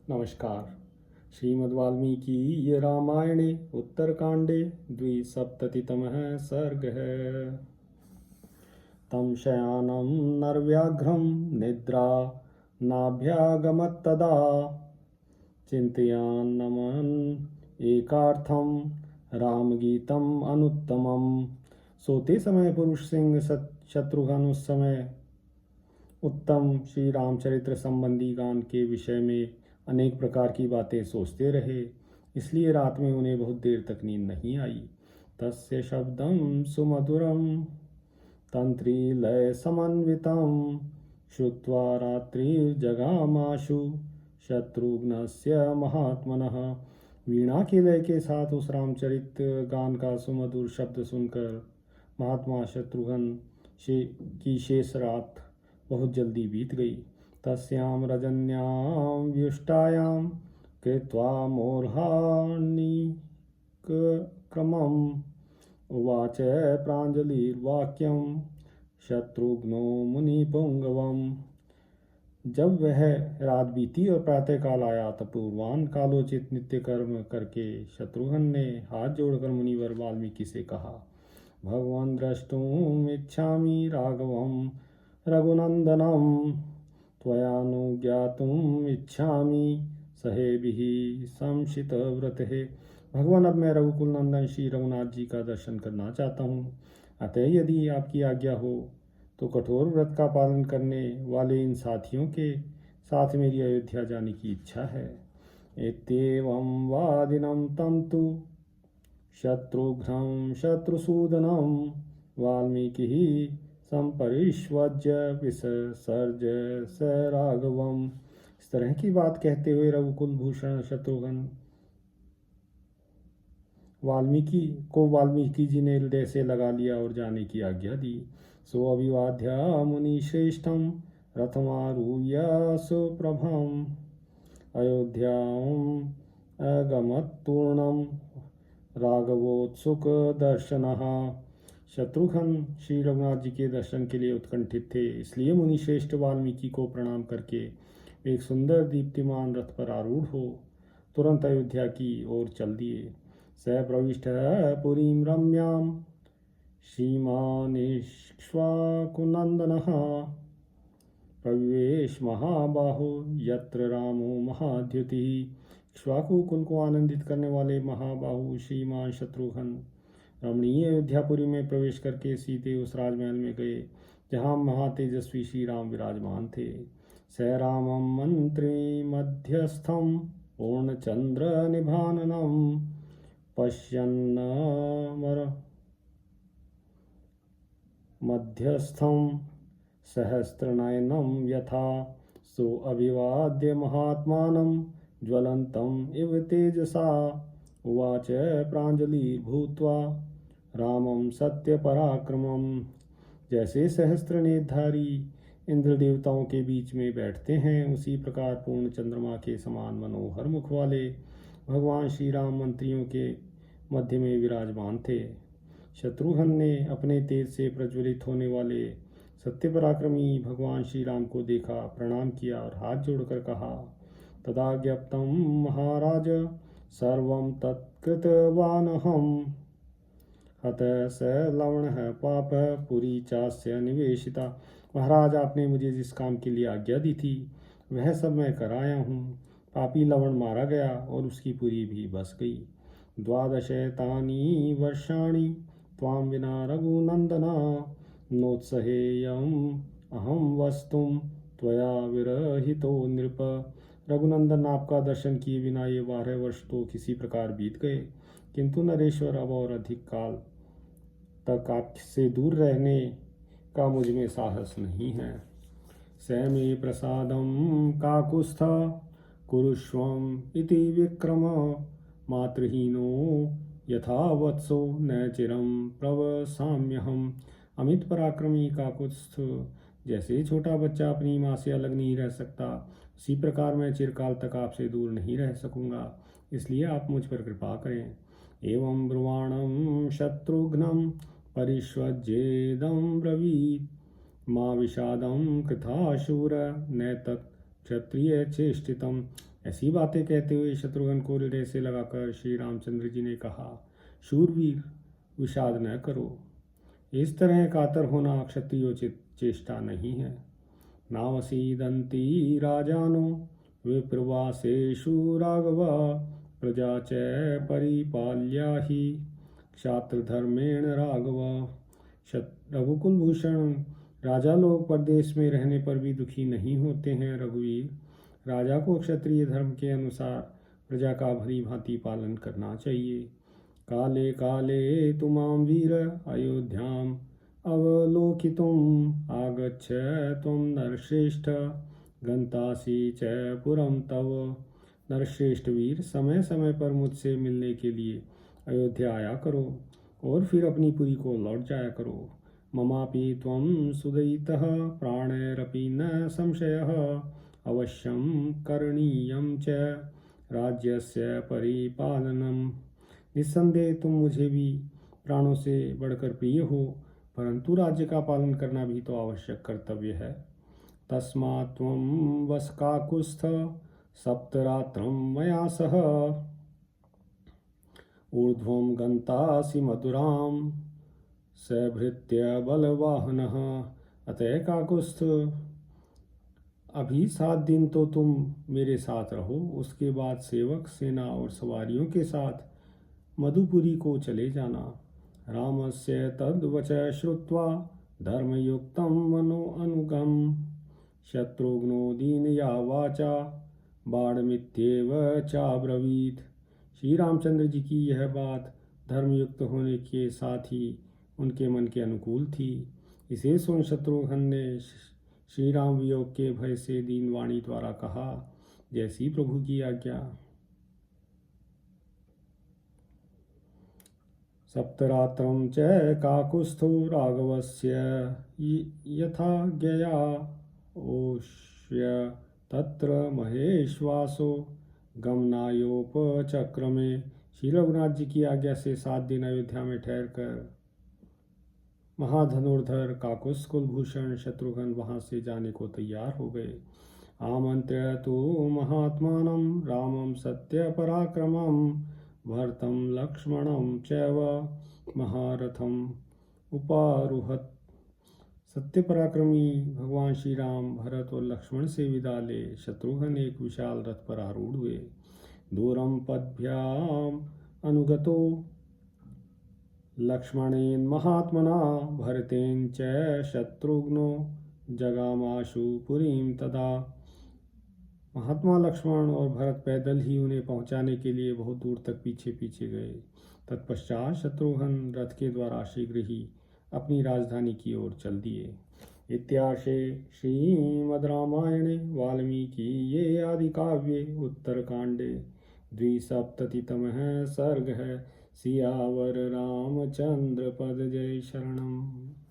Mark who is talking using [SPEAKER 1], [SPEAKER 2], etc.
[SPEAKER 1] नमस्कार। श्रीमद् वाल्मीकि रामायणे उत्तरकांडे द्विसप्ततितमः सर्गः। तं शयानं नरव्याघ्रं निद्रा नाभ्यागमत्तदा चिन्तयान्नमन् एकार्थं रामगीतम् अनुत्तमम्। सोते समय पुरुष सिंह शत्रुघ्न उस समय उत्तम श्री रामचरित्र संबंधी गान के विषय में अनेक प्रकार की बातें सोचते रहे, इसलिए रात में उन्हें बहुत देर तक नींद नहीं आई। तस्य शब्दं सुमधुरं तंत्रीलय समन्वितं श्रुत्वा रात्रिर्जगामाशु शत्रुघ्नस्य महात्मनः। वीणा के लय के साथ उस रामचरित गान का सुमधुर शब्द सुनकर महात्मा शत्रुघ्न की शेष रात बहुत जल्दी बीत गई। तस्यां रजन्यां व्युष्टायां कृत्वा मोर्हानिक्रमम् उवाच प्राञ्जलिर्वाक्यं शत्रुघ्नो मुनिपुंगवम्। जब वह रात बीती और प्रातःकाल आया तब पूर्वान कालोचित नित्य कर्म करके शत्रुघ्न ने हाथ जोड़कर मुनिवर वाल्मीकि से कहा, भगवान द्रष्टुम इच्छामि राघवम रघुनंदनम त्वयानुज्ञातुम इच्छामि सहेभिः संशित व्रत है। भगवान, अब मैं रघुकुल नंदन श्री रघुनाथ जी का दर्शन करना चाहता हूँ, अतः यदि आपकी आज्ञा हो तो कठोर व्रत का पालन करने वाले इन साथियों के साथ मेरी अयोध्या जाने की इच्छा है। इत्येवं वादिनं तं तु शत्रुघ्नं शत्रुसूदनं वाल्मीकिः संपरिष्वज्य विसर्ज स राघवम। इस तरह की बात कहते हुए रघुकुल भूषण शत्रुघ्न वाल्मीकि जी ने हृदय से लगा लिया और जाने की आज्ञा दी। सो अभिवाद्य मुनि श्रेष्ठम रथमारूह्य सुप्रभम अयोध्याम अगमत्पूर्णम राघवोत्सुक दर्शनः। शत्रुघ्न श्री रघुनाथ जी के दर्शन के लिए उत्कंठित थे, इसलिए मुनि श्रेष्ठ वाल्मीकि को प्रणाम करके एक सुंदर दीप्तिमान रथ पर आरूढ़ हो तुरंत अयोध्या की ओर चल दिए। स प्रविष्ट पुरीं रम्यां श्रीमानिक्ष्वाकुनंदनः प्रविवेश महाबाहो यत्र रामो महाद्युतिः। इक्ष्वाकु कुल को आनंदित करने वाले महाबाहु श्रीमान शत्रुघ्न रमणीय अयोध्यापुरी में प्रवेश करके सीधे उस राजमहल में गए जहाँ महातेजस्वी श्री राम विराजमान थे। स रामं मंत्री मध्यस्थं पूर्णचंद्र निभाननं पश्यन्नमर मध्यस्थं सहस्रनयनं यथा सो अभिवाद्य महात्मानं ज्वलन्तम् इव तेजसा उवाच प्राञ्जलिर्भूत्वा रामं सत्यपराक्रमं। जैसे सहस्त्र नेत्रधारी इंद्र देवताओं के बीच में बैठते हैं, उसी प्रकार पूर्ण चंद्रमा के समान मनोहर मुख वाले भगवान श्री राम मंत्रियों के मध्य में विराजमान थे। शत्रुघ्न ने अपने तेज से प्रज्वलित होने वाले सत्य पराक्रमी भगवान श्री राम को देखा, प्रणाम किया और हाथ जोड़कर कहा, तदा ज्ञप्तं महाराज सर्वं तत्कृतवानहं अतः स लवणः पाप पुरी चास्य निवेशिता। महाराज, आपने मुझे जिस काम के लिए आज्ञा दी थी वह सब मैं कर आया हूँ। पापी लवण मारा गया और उसकी पुरी भी बस गई। द्वादशैतानि वर्षाणि त्वां विना रघुनंदना नोत्सहेयम् अहं वस्तुं त्वया विरहितो नृप। रघुनंदन, आपका दर्शन किए बिना ये 12 वर्ष तो किसी प्रकार बीत गए, किंतु नरेश्वर अब और अधिक काल तक आपसे दूर रहने का मुझ में साहस नहीं है। स मे प्रसादं काकुस्थ कुरुष्वम इति विक्रम मातृहीनो यथा वत्सो न चिरं प्रवसाम्यहम्। अमित पराक्रमी काकुस्थ, जैसे छोटा बच्चा अपनी माँ से अलग नहीं रह सकता, उसी प्रकार मैं चिरकाल तक आपसे दूर नहीं रह सकूंगा, इसलिए आप मुझ पर कृपा करें। एवं ब्रुवाणं शत्रुघ्नं परिष्वज्येदं ब्रवीत् मा विषादं कृथा शूर न तत् क्षत्रिय चेष्टितम्। ऐसी बातें कहते हुए शत्रुघ्न को हृदय से लगाकर श्री रामचंद्र जी ने कहा, शूरवीर, विषाद न करो। इस तरह कातर होना क्षत्रियोचित चेष्टा नहीं है। नावसीदन्ति राजानो विप्रवासेषु राघव, प्रजा च परिपाल्या हि क्षात्रधर्मेण राघव। रघुकुल भूषण, राजा लोग परदेश में रहने पर भी दुखी नहीं होते हैं रघुवीर। राजा को क्षत्रिय धर्म के अनुसार प्रजा का भली भांति पालन करना चाहिए। काले काले तुमां वीर अयोध्याम अवलोकितुम आगच्छ त्वं नरश्रेष्ठ, गंतासि च पुरं तव। नरश्रेष्ठ वीर, समय समय पर मुझसे मिलने के लिए अयोध्या आया करो और फिर अपनी पुरी को लौट जाया करो। ममापि त्वं सुदयितः प्राणैरपि न संशयः, अवश्यं करणीयं च राज्यस्य परिपालनम्। निस्संदेह तुम मुझे भी प्राणों से बढ़कर प्रिय हो, परंतु राज्य का पालन करना भी तो आवश्यक कर्तव्य है। तस्मात् त्वं वसकाकुस्थ सप्तरात्रं मया सह, ऊर्ध्वं गन्तासि मथुरां सभृत्य बलवाहनः। अतः काकुस्थ, अभी 7 दिन तो तुम मेरे साथ रहो, उसके बाद सेवक, सेना और सवारियों के साथ मधुपुरी को चले जाना। रामस्य तद्वच श्रुत्वा धर्मयुक्तं मनो अनुगम, शत्रुघ्नो दीनया वाचा बाणमित्येव चाब्रवीत। श्री रामचंद्र जी की यह बात धर्मयुक्त होने के साथ ही उनके मन के अनुकूल थी। इसे सुन शत्रुघ्न ने श्री राम वियोग के भय से दीनवाणी द्वारा कहा, जैसी प्रभु की आज्ञा। सप्तरात्रं च काकुस्थो राघवस्य यथा ज्ञया ओष्य, तत्र महेश्वासो गमनायोपचक्रमे। श्री रघुनाथ जी की आज्ञा से 7 दिन अयोध्या में ठहर कर महाधनुर्धर काकुस्थ कुलभूषण शत्रुघ्न वहां से जाने को तैयार हो गए। आमंत्र्य तो महात्मानं रामं सत्य पराक्रमं, भरतं लक्ष्मणं चैव महारथम उपारुहत। सत्य पराक्रमी भगवान श्री राम भरत और लक्ष्मण से विदा ले शत्रुघ्न एक विशाल रथ पर आरूढ़ हुए। दूरम पद्भ्याम अनुगतो लक्ष्मणेन महात्मना, भरतेन च शत्रुघ्नो जगामाशु पुरीं तदा। महात्मा लक्ष्मण और भरत पैदल ही उन्हें पहुंचाने के लिए बहुत दूर तक पीछे पीछे गए। तत्पश्चात शत्रुघ्न रथ के द्वारा शीघ्र ही अपनी राजधानी की ओर चल दिए। इत्यार्षे श्रीमद् रामायणे वाल्मीकिये आदिकाव्ये उत्तरकांडे 2सप्ततितमः सर्गः। सियावर रामचंद्र पद जय शरणम्।